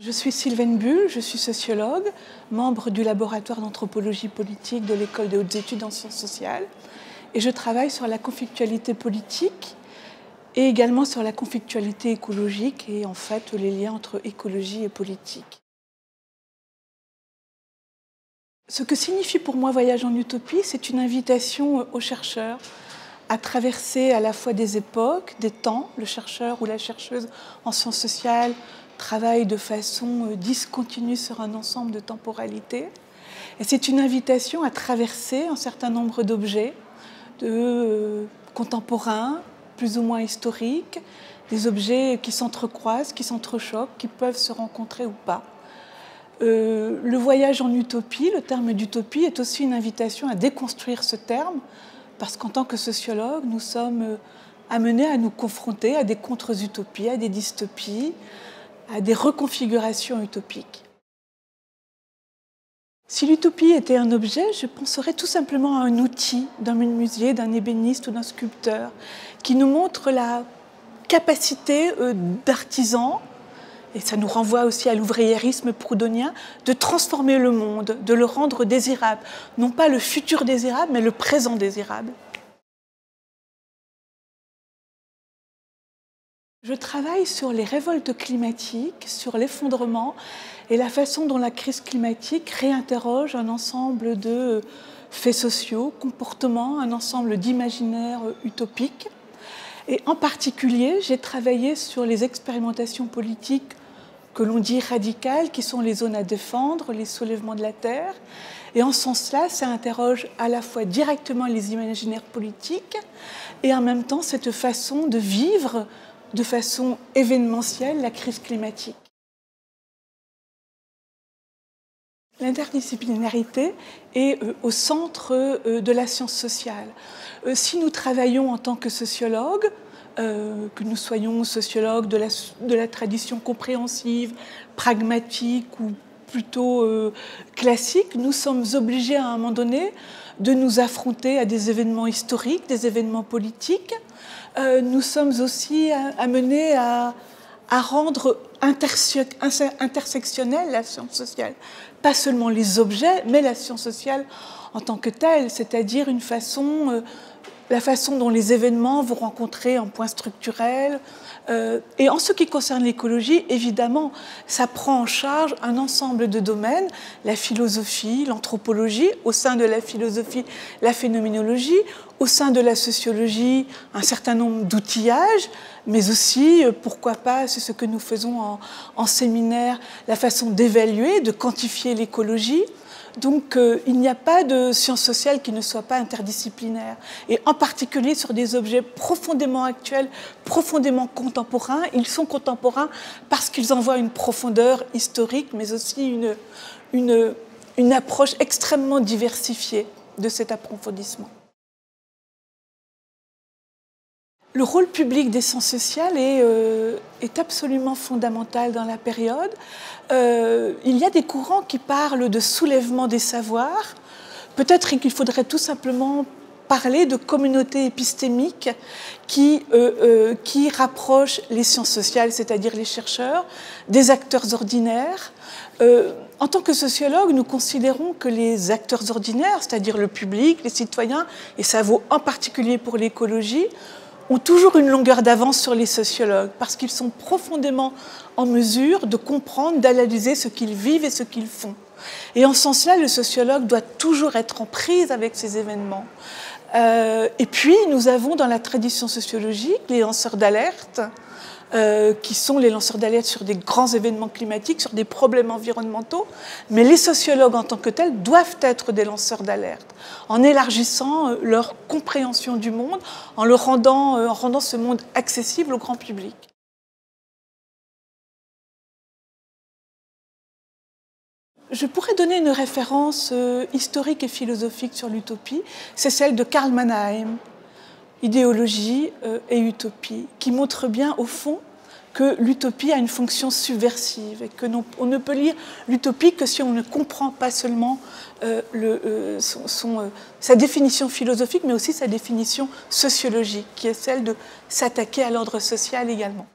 Je suis Sylvaine Bull, je suis sociologue, membre du laboratoire d'anthropologie politique de l'École des hautes études en sciences sociales et je travaille sur la conflictualité politique et également sur la conflictualité écologique et en fait les liens entre écologie et politique. Ce que signifie pour moi Voyage en utopie, c'est une invitation aux chercheurs à traverser à la fois des époques, des temps. Le chercheur ou la chercheuse en sciences sociales travaille de façon discontinue sur un ensemble de temporalités. Et c'est une invitation à traverser un certain nombre d'objets contemporains, plus ou moins historiques, des objets qui s'entrecroisent, qui s'entrechoquent, qui peuvent se rencontrer ou pas. Le voyage en utopie, le terme d'utopie, est aussi une invitation à déconstruire ce terme, parce qu'en tant que sociologue, nous sommes amenés à nous confronter à des contre-utopies, à des dystopies, à des reconfigurations utopiques. Si l'utopie était un objet, je penserais tout simplement à un outil d'un menuisier, d'un ébéniste ou d'un sculpteur, qui nous montre la capacité d'artisans, et ça nous renvoie aussi à l'ouvriérisme proudhonien, de transformer le monde, de le rendre désirable. Non pas le futur désirable, mais le présent désirable. Je travaille sur les révoltes climatiques, sur l'effondrement et la façon dont la crise climatique réinterroge un ensemble de faits sociaux, comportements, un ensemble d'imaginaires utopiques. Et en particulier, j'ai travaillé sur les expérimentations politiques que l'on dit radicales, qui sont les zones à défendre, les soulèvements de la terre. Et en ce sens-là, ça interroge à la fois directement les imaginaires politiques et en même temps cette façon de vivre de façon événementielle la crise climatique. L'interdisciplinarité est au centre de la science sociale. Si nous travaillons en tant que sociologues, que nous soyons sociologues de la tradition compréhensive, pragmatique ou plutôt classique, nous sommes obligés à un moment donné de nous affronter à des événements historiques, des événements politiques. Nous sommes aussi amenés à rendre intersectionnelle la science sociale. Pas seulement les objets, mais la science sociale en tant que telle, c'est-à-dire la façon dont les événements vont rencontrer un point structurel. Et en ce qui concerne l'écologie, évidemment, ça prend en charge un ensemble de domaines, la philosophie, l'anthropologie, au sein de la philosophie, la phénoménologie, au sein de la sociologie, un certain nombre d'outillages, mais aussi, pourquoi pas, c'est ce que nous faisons en séminaire, la façon d'évaluer, de quantifier l'écologie. Donc il n'y a pas de science sociale qui ne soit pas interdisciplinaire. Et en particulier sur des objets profondément actuels, profondément contemporains. Ils sont contemporains parce qu'ils envoient une profondeur historique, mais aussi une approche extrêmement diversifiée de cet approfondissement. Le rôle public des sciences sociales est absolument fondamental dans la période. Il y a des courants qui parlent de soulèvement des savoirs. Peut-être qu'il faudrait tout simplement parler de communautés épistémiques qui rapprochent les sciences sociales, c'est-à-dire les chercheurs, des acteurs ordinaires. En tant que sociologue, nous considérons que les acteurs ordinaires, c'est-à-dire le public, les citoyens, et ça vaut en particulier pour l'écologie, ont toujours une longueur d'avance sur les sociologues parce qu'ils sont profondément en mesure de comprendre, d'analyser ce qu'ils vivent et ce qu'ils font. Et en ce sens-là, le sociologue doit toujours être en prise avec ces événements. Et puis, nous avons dans la tradition sociologique les lanceurs d'alerte, qui sont les lanceurs d'alerte sur des grands événements climatiques, sur des problèmes environnementaux, mais les sociologues en tant que tels doivent être des lanceurs d'alerte, en élargissant leur compréhension du monde, en rendant ce monde accessible au grand public. Je pourrais donner une référence historique et philosophique sur l'utopie, c'est celle de Karl Mannheim, Idéologie et utopie, qui montre bien au fond que l'utopie a une fonction subversive et qu'on ne peut lire l'utopie que si on ne comprend pas seulement sa définition philosophique, mais aussi sa définition sociologique, qui est celle de s'attaquer à l'ordre social également.